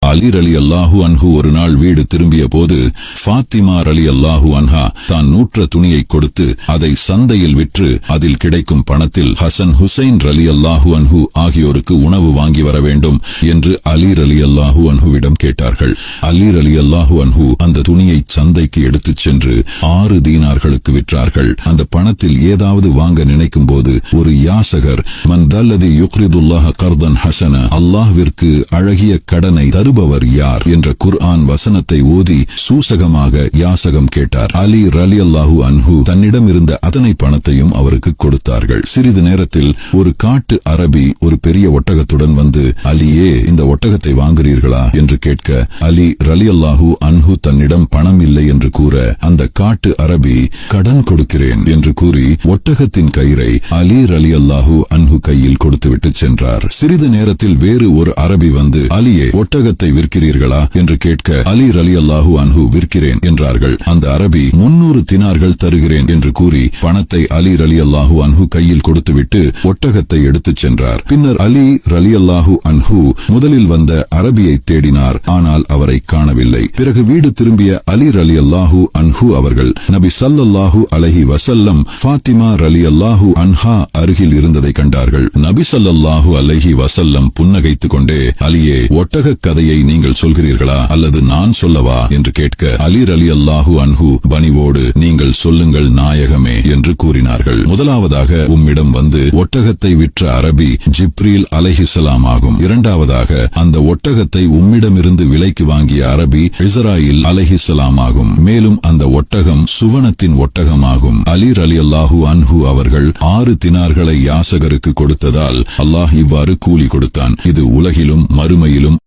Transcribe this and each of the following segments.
அலி ரலியல்லாஹு அன்ஹு ஒரு நாள் வீடு திரும்பிய போது ஃபாத்திமா ரலியல்லாஹு அன்ஹா தான் நூற்ற துணியை கொடுத்து அதை சந்தையில் விற்று அதில் கிடைக்கும் பணத்தில் ஹசன் ஹுசைன் ரலியல்லாஹு அன்ஹு ஆகியோருக்கு உணவு வாங்கி வர வேண்டும் என்று அலி ரலியல்லாஹு அன்ஹுவிடம் கேட்டார்கள். அலி ரலியல்லாஹு அன்ஹு அந்த துணியை சந்தைக்கு எடுத்துச் சென்று 6 தீனார்களுக்கு விற்றார்கள். அந்த பணத்தில் ஏதாவது வாங்க நினைக்கும் போது ஒரு யாசகர், மன் தல்லதி யுக்ரிதுல்லாஹ கர்தன் ஹசன, அல்லாஹ்விற்கு அழகிய கடனை தருபவர் யார் என்ற குர்ஆன் வசனத்தை ஓதி சூசகமாக யாசகம் கேட்டார். அலி ரலியல்லாஹு அன்ஹு தன்னிடம் இருந்த அத்தனை பணத்தையும் அவருக்கு கொடுத்தார்கள். சிறிது நேரத்தில் ஒரு காட்டு அரபி ஒரு பெரிய ஒட்டகத்துடன் வந்து, அலியே, இந்த ஒட்டகத்தை வாங்குறீர்களா என்று கேட்க, அலி ரலியல்லாஹு அன்ஹு தன்னிடம் பணம் இல்லை என்று கூற, அந்த காட்டு அரபி கடன் கொடுக்கிறேன் என்று கூறி ஒட்டகத்தின் கயிறை அலி ரலியல்லாஹு அன்ஹு கையில் கொடுத்துவிட்டு சென்றார். சிறிது நேரத்தில் வேறு ஒரு அரபி வந்து, அலியே, ஒட்டகத்தை விற்கிறீர்களா என்று கேட்க, அலி ரலியல்லாஹு அன்ஹு விற்கிறேன் என்றார்கள். அந்த அரபி 300 தினார்கள் தருகிறேன் என்று கூறி பணத்தை அலி ரலியல்லாஹு அன்ஹு கையில் கொடுத்துவிட்டு ஒட்டகத்தை எடுத்துச் சென்றார். பின்னர் அலி ரலியல்லாஹு அன்ஹு முதலில் வந்த அரபியை தேடினார். ஆனால் அவரை காணவில்லை. பிறகு வீடு திரும்பிய அலி ரலியல்லாஹு அன்ஹு அவர்கள் நபி ஸல்லல்லாஹு அலைஹி வஸல்லம் ஃபாத்திமா ரலியல்லாஹு அன்ஹா அருகில் இருந்ததை கண்டார்கள். நபி ஸல்லல்லாஹு அலைஹி வஸல்லம் புன்னகைத்துக் கொண்டே, அலியே, ஒட்டக கதையை நீங்கள் சொல்கிறீர்களா அல்லது நான் சொல்லவா என்று கேட்க, அலி ரலியல்லாஹு அன்ஹு பணிவோடு, நீங்கள் சொல்லுங்கள் நாயகமே என்று கூறினார்கள். முதலாவதாக உம்மிடம் வந்து ஒட்டகத்தை விற்ற அரபி ஜிப்ரீல் அலைஹிஸ்ஸலாம் ஆகும். இரண்டாவதாக அந்த ஒட்டகத்தை உம்மிடமிருந்து விலைக்கு வாங்கிய அரபி இஸ்ராயில் அலைஹிஸ்ஸலாம் ஆகும். மேலும் அந்த ஒட்டகம் சுவனத்தின் ஒட்டகமாகும். அலி ரலியல்லாஹு அன்ஹு அவர்கள் 6 தினார்களை யாசகருக்கு கொடுத்ததால் அல்லாஹ் இவ்வாறு கூலி கொடுத்தான். இது உலகிலும் மறுமையிலும்.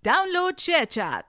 Download ShareChat.